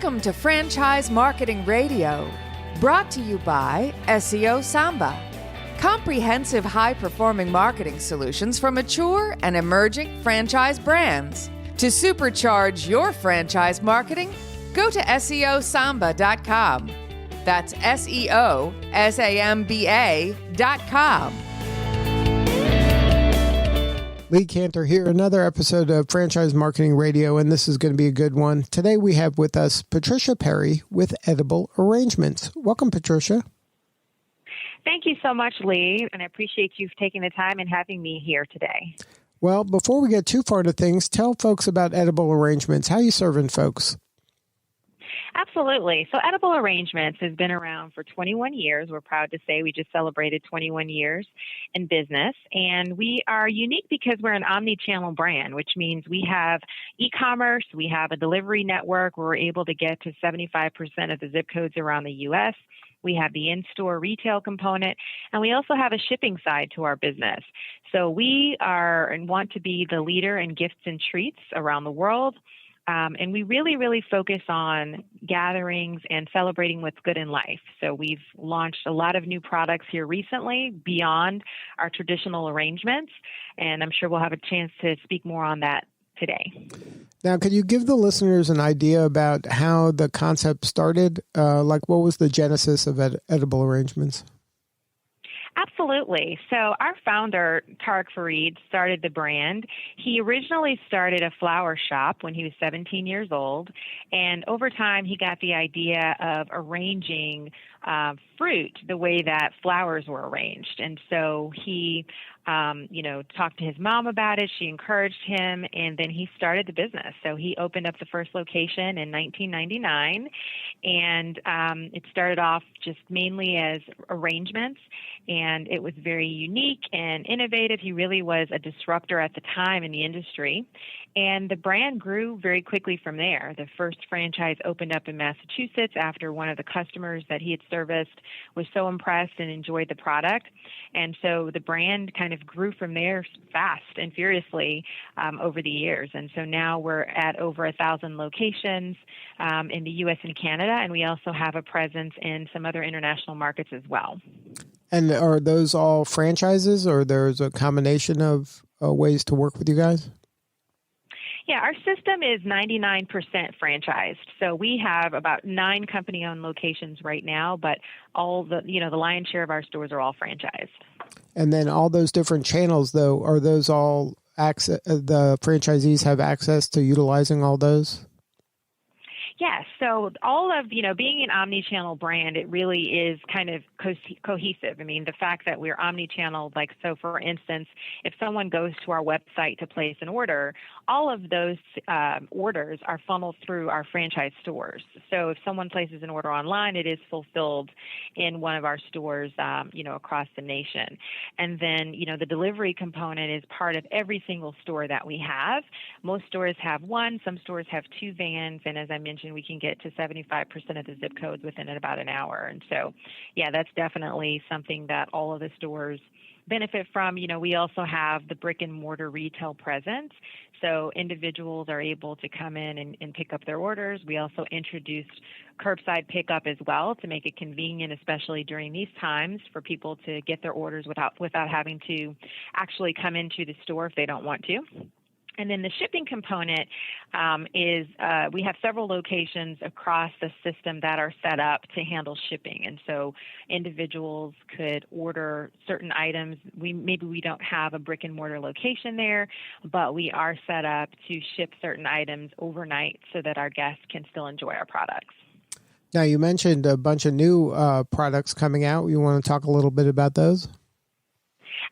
Welcome to Franchise Marketing Radio, brought to you by SeoSamba. Comprehensive high-performing marketing solutions for mature and emerging franchise brands. To supercharge your franchise marketing, go to SeoSamba.com. That's SeoSamba.com. Lee Cantor here, another episode of Franchise Marketing Radio, and this is going to be a good one. Today we have with us Patricia Perry with Edible Arrangements. Welcome, Patricia. Thank you so much, Lee, and I appreciate you taking the time and having me here today. Well, before we get too far into things, tell folks about Edible Arrangements. How are you serving folks? Absolutely. So Edible Arrangements has been around for 21 years. We're proud to say we just celebrated 21 years in business. And we are unique because we're an omni-channel brand, which means we have e-commerce, we have a delivery network where we're able to get to 75% of the zip codes around the U.S. We have the in-store retail component, and we also have a shipping side to our business. So we are and want to be the leader in gifts and treats around the world. And we really focus on gatherings and celebrating what's good in life. So we've launched a lot of new products here recently beyond our traditional arrangements, and I'm sure we'll have a chance to speak more on that today. Now, could you give the listeners an idea about how the concept started? Like, what was the genesis of Edible Arrangements? Absolutely. So our founder, Tariq Farid, started the brand. He originally started a flower shop when he was 17 years old. And over time, he got the idea of arranging fruit the way that flowers were arranged. And so he talked to his mom about it. She encouraged him, and then he started the business. So he opened up the first location in 1999, and it started off just mainly as arrangements, and it was very unique and innovative. He really was a disruptor at the time in the industry, and the brand grew very quickly from there. The first franchise opened up in Massachusetts after one of the customers that he had serviced was so impressed and enjoyed the product, and so the brand kind of grew from there fast and furiously over the years. And so now we're at over 1,000 locations in the U.S. and Canada, and we also have a presence in some other international markets as well. And are those all franchises, or there's a combination of ways to work with you guys? Yeah, our system is 99% franchised. So we have about 9 company-owned locations right now, but all the lion's share of our stores are all franchised. And then all those different channels, though, are those all the franchisees have access to utilizing all those? Yes. So all of, being an omni-channel brand, it really is kind of cohesive. I mean, the fact that we're omni-channel, like, so for instance, if someone goes to our website to place an order, all of those orders are funneled through our franchise stores. So if someone places an order online, it is fulfilled in one of our stores, across the nation. And then, the delivery component is part of every single store that we have. Most stores have one, some stores have 2 vans, and as I mentioned, we can get to 75% of the zip codes within about an hour. And so, yeah, that's definitely something that all of the stores benefit from. We also have the brick and mortar retail presence. So individuals are able to come in and pick up their orders. We also introduced curbside pickup as well to make it convenient, especially during these times, for people to get their orders without having to actually come into the store if they don't want to. And then the shipping component is we have several locations across the system that are set up to handle shipping. And so individuals could order certain items. Maybe we don't have a brick and mortar location there, but we are set up to ship certain items overnight so that our guests can still enjoy our products. Now, you mentioned a bunch of new products coming out. You want to talk a little bit about those?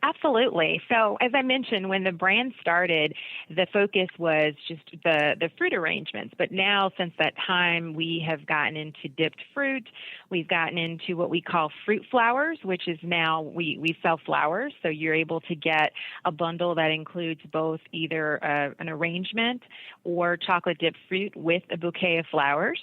Absolutely. So as I mentioned, when the brand started, the focus was just the fruit arrangements. But now, since that time, we have gotten into dipped fruit. We've gotten into what we call fruit flowers, which is now we sell flowers. So you're able to get a bundle that includes both either an arrangement or chocolate dipped fruit with a bouquet of flowers.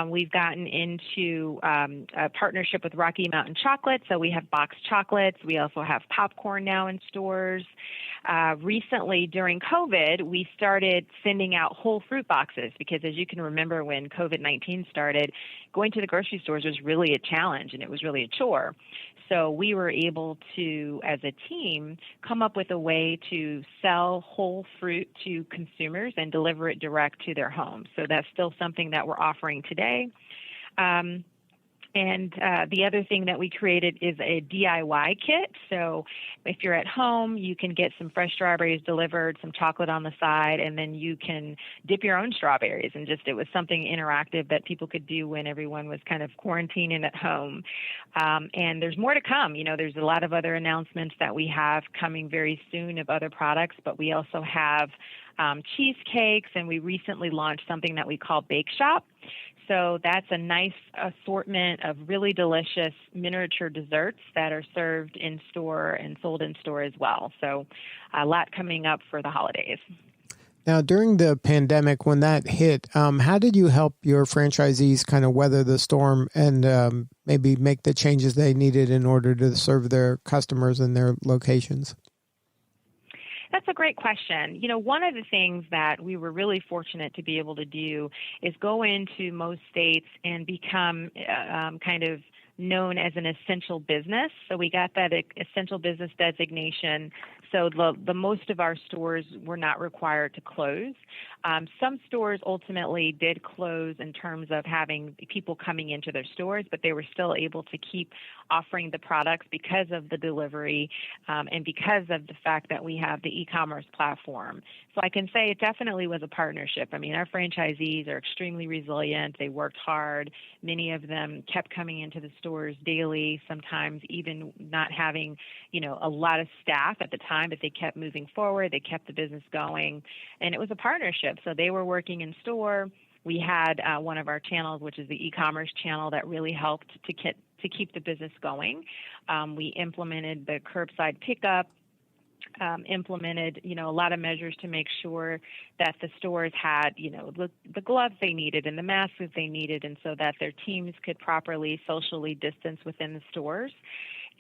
We've gotten into a partnership with Rocky Mountain Chocolate. So we have boxed chocolates. We also have pop popcorn now in stores. Recently, during COVID, we started sending out whole fruit boxes because, as you can remember, when COVID-19 started, going to the grocery stores was really a challenge and it was really a chore. So we were able to, as a team, come up with a way to sell whole fruit to consumers and deliver it direct to their homes. So that's still something that we're offering today. And the other thing that we created is a DIY kit. So if you're at home, you can get some fresh strawberries delivered, some chocolate on the side, and then you can dip your own strawberries. And just it was something interactive that people could do when everyone was kind of quarantining at home. And there's more to come. There's a lot of other announcements that we have coming very soon of other products, but we also have cheesecakes, and we recently launched something that we call Bake Shop. So that's a nice assortment of really delicious miniature desserts that are served in store and sold in store as well. So a lot coming up for the holidays. Now, during the pandemic, when that hit, how did you help your franchisees kind of weather the storm and maybe make the changes they needed in order to serve their customers in their locations? That's a great question. One of the things that we were really fortunate to be able to do is go into most states and become kind of known as an essential business. So we got that essential business designation. So the most of our stores were not required to close. Some stores ultimately did close in terms of having people coming into their stores, but they were still able to keep offering the products because of the delivery and because of the fact that we have the e-commerce platform. So I can say it definitely was a partnership. I mean, our franchisees are extremely resilient. They worked hard. Many of them kept coming into the stores daily, sometimes even not having, a lot of staff at the time, but they kept moving forward. They kept the business going, and it was a partnership. So they were working in store. We had one of our channels, which is the e-commerce channel, that really helped to keep the business going. We implemented the curbside pickup, implemented, a lot of measures to make sure that the stores had, the gloves they needed and the masks that they needed, and so that their teams could properly socially distance within the stores.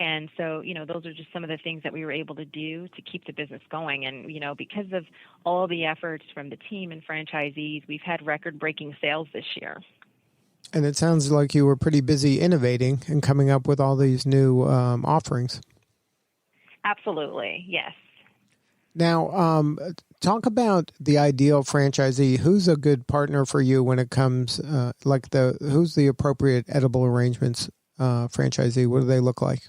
And so, those are just some of the things that we were able to do to keep the business going. And, because of all the efforts from the team and franchisees, we've had record-breaking sales this year. And it sounds like you were pretty busy innovating and coming up with all these new offerings. Absolutely, yes. Now, talk about the ideal franchisee. Who's a good partner for you when it comes, who's the appropriate edible arrangements franchisee? What do they look like?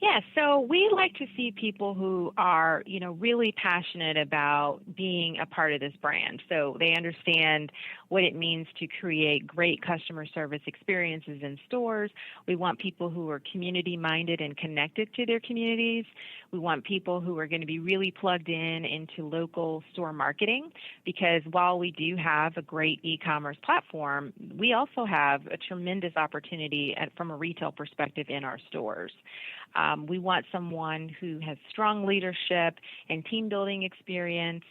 Yeah, so we like to see people who are, really passionate about being a part of this brand. So they understand what it means to create great customer service experiences in stores. We want people who are community-minded and connected to their communities. We want people who are going to be really plugged into local store marketing, because while we do have a great e-commerce platform, we also have a tremendous opportunity from a retail perspective in our stores. We want someone who has strong leadership and team building experience,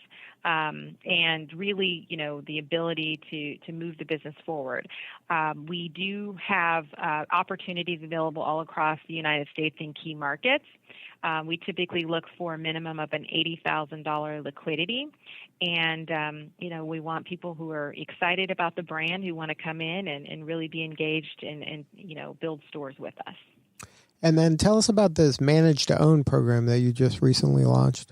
and really, the ability to move the business forward. We do have opportunities available all across the United States in key markets. We typically look for a minimum of an $80,000 liquidity. And, we want people who are excited about the brand, who want to come in and really be engaged and build stores with us. And then tell us about this Manage to Own program that you just recently launched.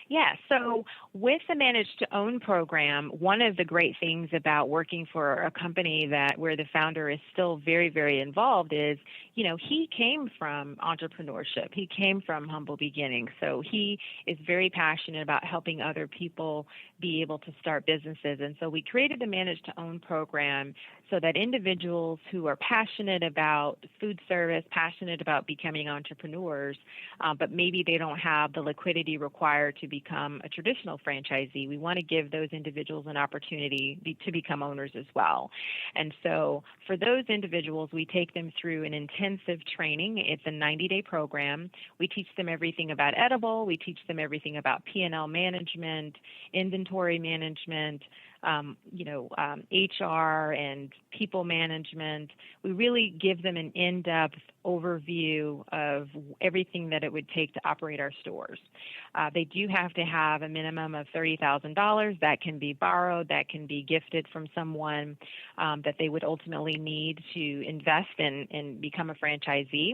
Yeah, so with the Manage to Own program, one of the great things about working for a company where the founder is still very, very involved is, he came from entrepreneurship. He came from humble beginnings. So he is very passionate about helping other people be able to start businesses. And so we created the Manage to Own program so that individuals who are passionate about food service, passionate about becoming entrepreneurs, but maybe they don't have the liquidity required to become a traditional franchisee, we want to give those individuals an opportunity to become owners as well. And so for those individuals, we take them through an intensive training. It's a 90-day program. We teach them everything about edible. We teach them everything about P&L management, inventory management, HR and people management. We really give them an in-depth overview of everything that it would take to operate our stores. They do have to have a minimum of $30,000 that can be borrowed, that can be gifted from someone that they would ultimately need to invest in and become a franchisee.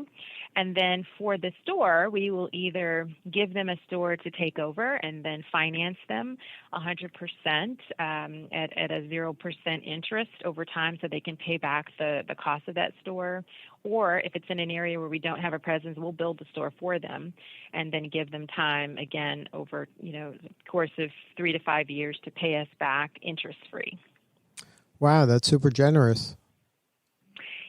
And then for the store, we will either give them a store to take over and then finance them 100% at a 0% interest over time so they can pay back the cost of that store. Or if it's in an area where we don't have a presence, we'll build the store for them and then give them time, again, over the course of 3 to 5 years to pay us back interest-free. Wow, that's super generous.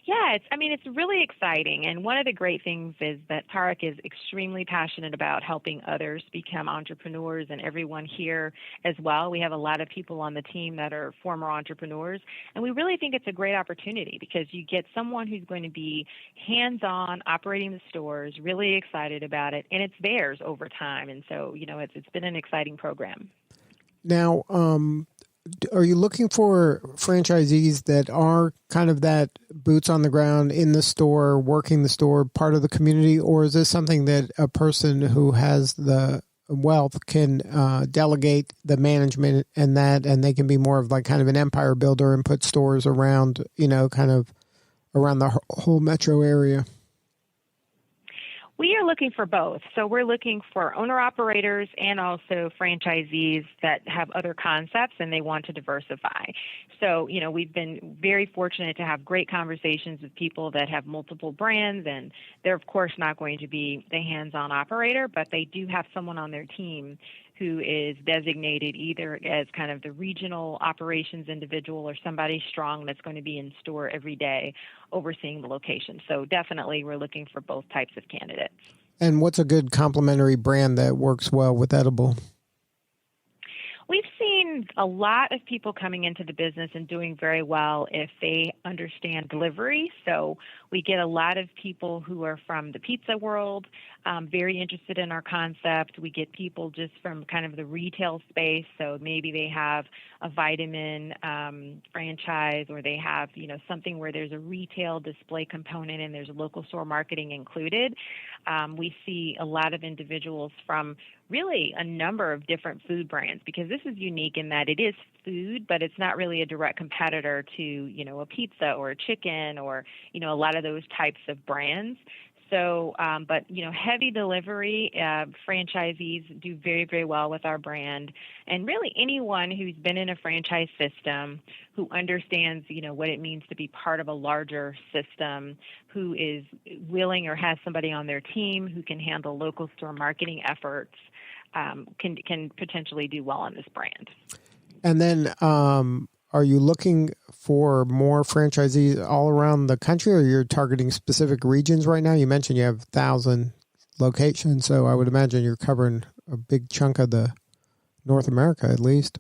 Yeah, it's really exciting. And one of the great things is that Tarek is extremely passionate about helping others become entrepreneurs, and everyone here as well. We have a lot of people on the team that are former entrepreneurs, and we really think it's a great opportunity because you get someone who's going to be hands-on operating the stores, really excited about it, and it's theirs over time. And so, it's been an exciting program. Now, are you looking for franchisees that are kind of that boots on the ground in the store, working the store, part of the community, or is this something that a person who has the wealth can delegate the management and they can be more of like kind of an empire builder and put stores around, kind of around the whole metro area? We are looking for both. So we're looking for owner-operators and also franchisees that have other concepts and they want to diversify. So, we've been very fortunate to have great conversations with people that have multiple brands, and they're, of course, not going to be the hands-on operator, but they do have someone on their team who is designated either as kind of the regional operations individual or somebody strong that's going to be in store every day overseeing the location. So definitely we're looking for both types of candidates. And what's a good complementary brand that works well with edible? We've seen a lot of people coming into the business and doing very well if they understand delivery. So we get a lot of people who are from the pizza world, very interested in our concept. We get people just from kind of the retail space. So maybe they have a vitamin franchise, or they have, something where there's a retail display component and there's a local store marketing included. We see a lot of individuals from really a number of different food brands, because this is unique in that it is food, but it's not really a direct competitor to, a pizza or a chicken or, a lot of those types of brands. So, but, heavy delivery, franchisees do very, very well with our brand. And really anyone who's been in a franchise system, who understands, what it means to be part of a larger system, who is willing or has somebody on their team who can handle local store marketing efforts, can potentially do well on this brand. And then are you looking for more franchisees all around the country, or you're targeting specific regions right now? You mentioned you have 1,000 locations, so I would imagine you're covering a big chunk of the North America at least.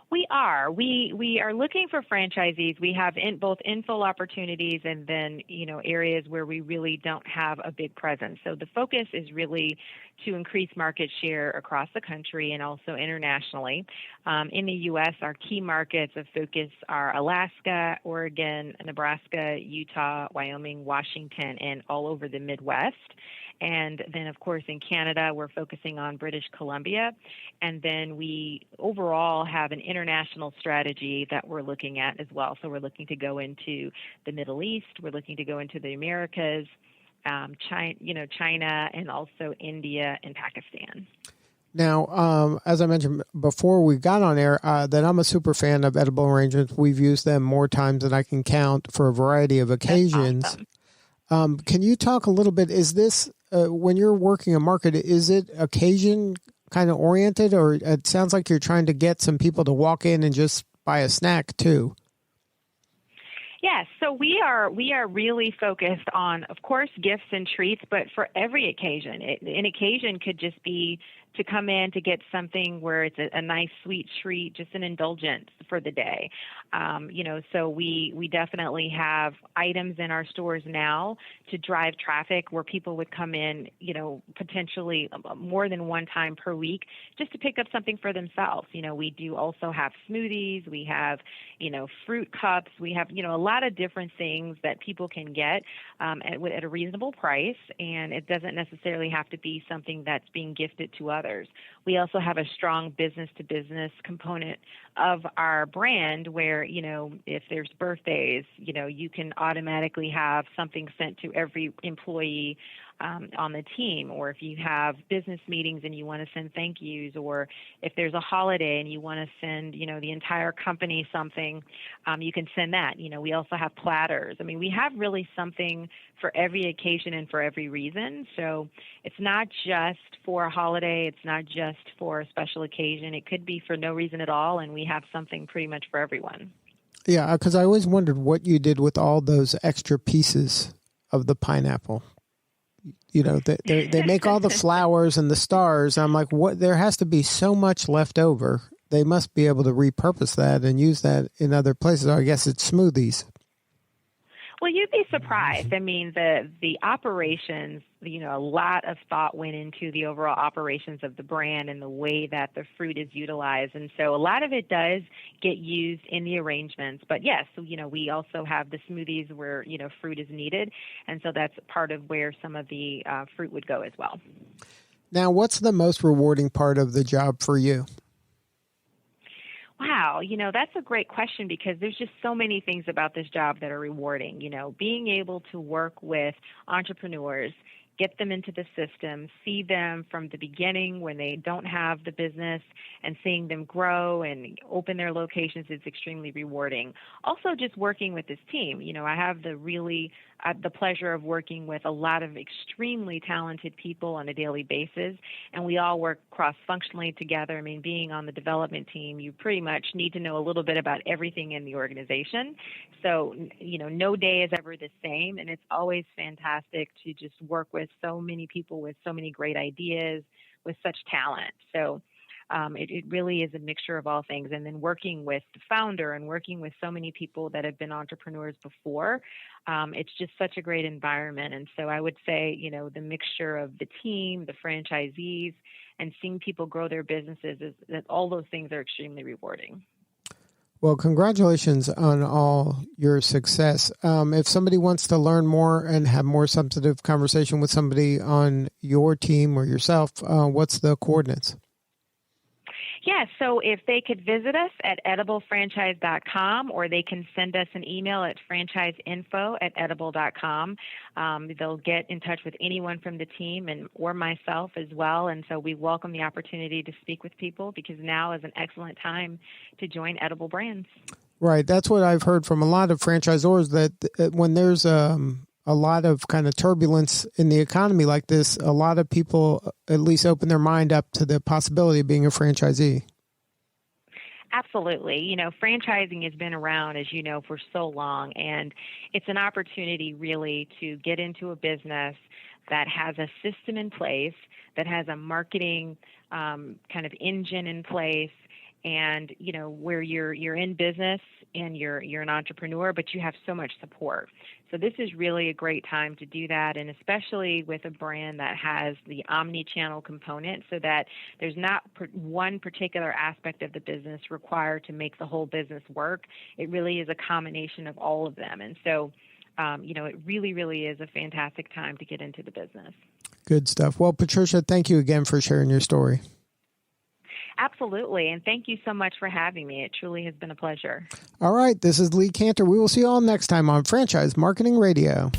We are. We are looking for franchisees. We have both infill opportunities and then, areas where we really don't have a big presence. So the focus is really to increase market share across the country and also internationally. In the U.S., our key markets of focus are Alaska, Oregon, Nebraska, Utah, Wyoming, Washington, and all over the Midwest. And then, of course, in Canada, we're focusing on British Columbia. And then we overall have an international strategy that we're looking at as well. So we're looking to go into the Middle East. We're looking to go into the Americas, China, and also India and Pakistan. Now, as I mentioned before we got on air, that I'm a super fan of edible arrangements. We've used them more times than I can count for a variety of occasions. That's awesome. Can you talk a little bit? Is this, when you're working a market, is it occasion kind of oriented, or it sounds like you're trying to get some people to walk in and just buy a snack too? Yes, so we are really focused on, of course, gifts and treats, but for every occasion. An occasion could just be to come in to get something where it's a nice sweet treat, just an indulgence for the day. So we definitely have items in our stores now to drive traffic where people would come in, potentially more than one time per week just to pick up something for themselves. We do also have smoothies, we have, fruit cups, we have, a lot of different things that people can get at a reasonable price, and it doesn't necessarily have to be something that's being gifted to others. We also have a strong business-to-business component of our brand where, if there's birthdays, you can automatically have something sent to every employee on the team, or if you have business meetings and you want to send thank yous, or if there's a holiday and you want to send, the entire company something, you can send that. We also have platters. We have really something for every occasion and for every reason. So it's not just for a holiday. It's not just for a special occasion. It could be for no reason at all, and we have something pretty much for everyone. Yeah, because I always wondered what you did with all those extra pieces of the pineapple. They make all the flowers and the stars. I'm like, what? There has to be so much left over. They must be able to repurpose that and use that in other places. I guess it's smoothies. Well, you'd be surprised. The operations, a lot of thought went into the overall operations of the brand and the way that the fruit is utilized. And so a lot of it does get used in the arrangements. But yes, we also have the smoothies where, fruit is needed. And so that's part of where some of the fruit would go as well. Now, what's the most rewarding part of the job for you? Wow, that's a great question because there's just so many things about this job that are rewarding. Being able to work with entrepreneurs, get them into the system, see them from the beginning when they don't have the business and seeing them grow and open their locations is extremely rewarding. Also, just working with this team. I have the pleasure of working with a lot of extremely talented people on a daily basis, and we all work cross-functionally together. Being on the development team, you pretty much need to know a little bit about everything in the organization. So, no day is ever the same, and it's always fantastic to just work with so many people with so many great ideas, with such talent. So it really is a mixture of all things. And then working with the founder and working with so many people that have been entrepreneurs before, it's just such a great environment. And so I would say, the mixture of the team, the franchisees, and seeing people grow their businesses, that all those things are extremely rewarding. Well, congratulations on all your success. If somebody wants to learn more and have more substantive conversation with somebody on your team or yourself, what's the coordinates? Yeah, so if they could visit us at ediblefranchise.com, or they can send us an email at franchiseinfo@edible.com. They'll get in touch with anyone from the team or myself as well. And so we welcome the opportunity to speak with people because now is an excellent time to join Edible Brands. Right. That's what I've heard from a lot of franchisors, that when there's a lot of kind of turbulence in the economy like this, a lot of people at least open their mind up to the possibility of being a franchisee. Absolutely. Franchising has been around, as you know, for so long, and it's an opportunity really to get into a business that has a system in place, that has a marketing kind of engine in place, and where you're in business and you're an entrepreneur, but you have so much support. So this is really a great time to do that, and especially with a brand that has the omni-channel component, so that there's not one particular aspect of the business required to make the whole business work. It really is a combination of all of them, and so it really, really is a fantastic time to get into the business. Good stuff. Well, Patricia, thank you again for sharing your story. Absolutely. And thank you so much for having me. It truly has been a pleasure. All right. This is Lee Cantor. We will see you all next time on Franchise Marketing Radio.